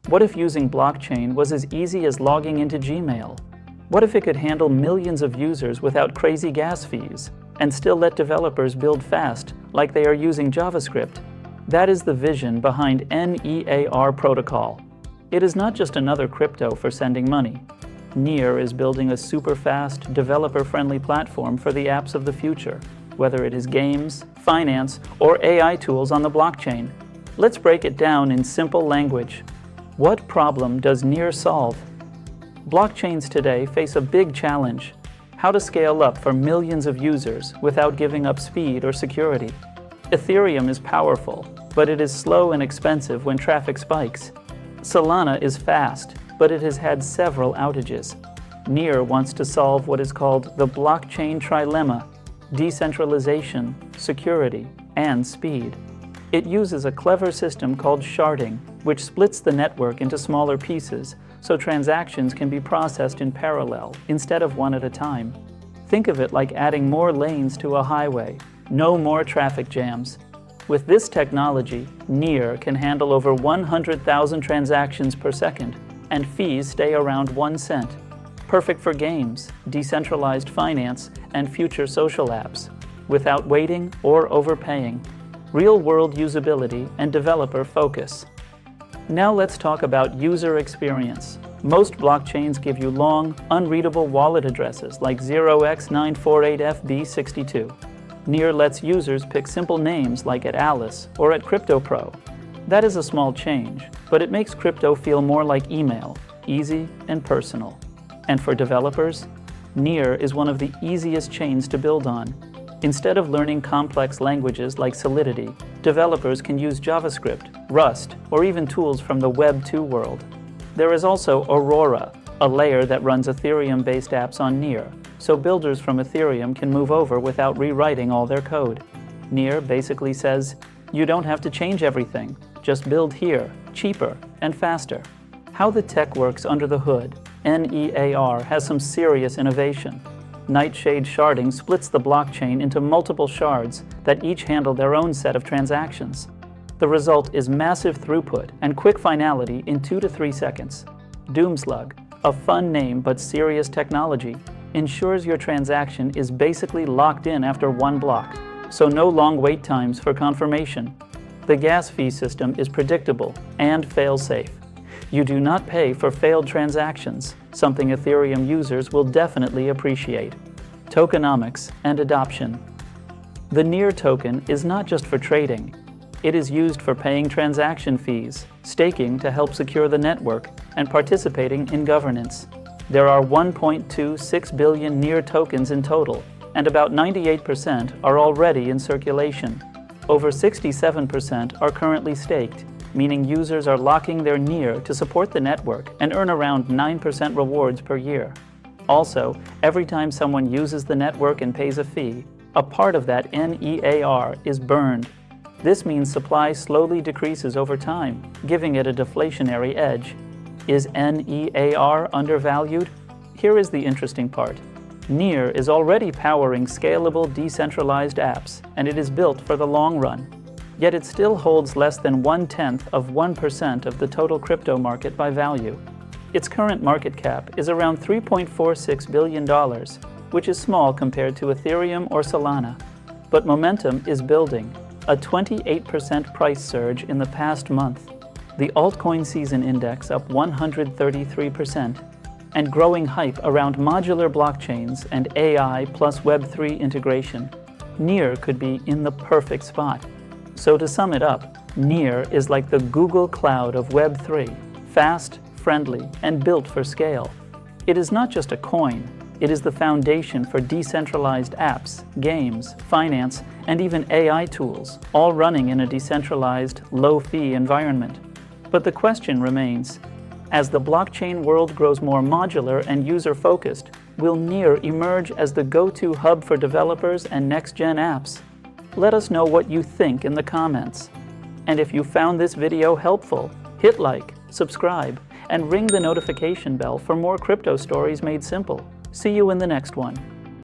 What if using blockchain was as easy as logging into Gmail? What if it could handle millions of users without crazy gas fees and still let developers build fast like they are using JavaScript? That is the vision behind NEAR protocol. It is not just another crypto for sending money. NEAR is building a super-fast, developer-friendly platform for the apps of the future, whether it is games, finance, or AI tools on the blockchain. Let's break it down in simple language. What problem does NEAR solve? Blockchains today face a big challenge: how to scale up for millions of users without giving up speed or security. Ethereum is powerful, but it is slow and expensive when traffic spikes. Solana is fast, but it has had several outages. NEAR wants to solve what is called the blockchain trilemma: decentralization, security, and speed. It uses a clever system called sharding, which splits the network into smaller pieces so transactions can be processed in parallel instead of one at a time. Think of it like adding more lanes to a highway. No more traffic jams. With this technology, NEAR can handle over 100,000 transactions per second, and fees stay around 1 cent. Perfect for games, decentralized finance, and future social apps, without waiting or overpaying. Real-world usability and developer focus. Now let's talk about user experience. Most blockchains give you long, unreadable wallet addresses like 0x948FB62. NEAR lets users pick simple names like @Alice or @CryptoPro. That is a small change, but it makes crypto feel more like email, easy and personal. And for developers, NEAR is one of the easiest chains to build on. Instead of learning complex languages like Solidity, developers can use JavaScript, Rust, or even tools from the Web 2 world. There is also Aurora, a layer that runs Ethereum-based apps on NEAR, so builders from Ethereum can move over without rewriting all their code. NEAR basically says, you don't have to change everything, just build here, cheaper and faster. How the tech works under the hood, NEAR has some serious innovation. Nightshade sharding splits the blockchain into multiple shards that each handle their own set of transactions. The result is massive throughput and quick finality in 2 to 3 seconds. Doomslug, a fun name but serious technology, ensures your transaction is basically locked in after 1 block, so no long wait times for confirmation. The gas fee system is predictable and fail-safe. You do not pay for failed transactions, something Ethereum users will definitely appreciate. Tokenomics and adoption. The NEAR token is not just for trading. It is used for paying transaction fees, staking to help secure the network, and participating in governance. There are 1.26 billion NEAR tokens in total, and about 98% are already in circulation. Over 67% are currently staked, meaning users are locking their NEAR to support the network and earn around 9% rewards per year. Also, every time someone uses the network and pays a fee, a part of that NEAR is burned. This means supply slowly decreases over time, giving it a deflationary edge. Is NEAR undervalued? Here is the interesting part. NEAR is already powering scalable, decentralized apps, and it is built for the long run. Yet it still holds less than 0.1% of the total crypto market by value. Its current market cap is around $3.46 billion, which is small compared to Ethereum or Solana. But momentum is building, a 28% price surge in the past month. The altcoin season index up 133%, and growing hype around modular blockchains and AI plus Web3 integration. NEAR could be in the perfect spot. So to sum it up, NEAR is like the Google Cloud of Web3, fast, friendly, and built for scale. It is not just a coin, it is the foundation for decentralized apps, games, finance, and even AI tools, all running in a decentralized, low-fee environment. But the question remains, as the blockchain world grows more modular and user-focused, will NEAR emerge as the go-to hub for developers and next-gen apps? Let us know what you think in the comments. And if you found this video helpful, hit like, subscribe, and ring the notification bell for more crypto stories made simple. See you in the next one.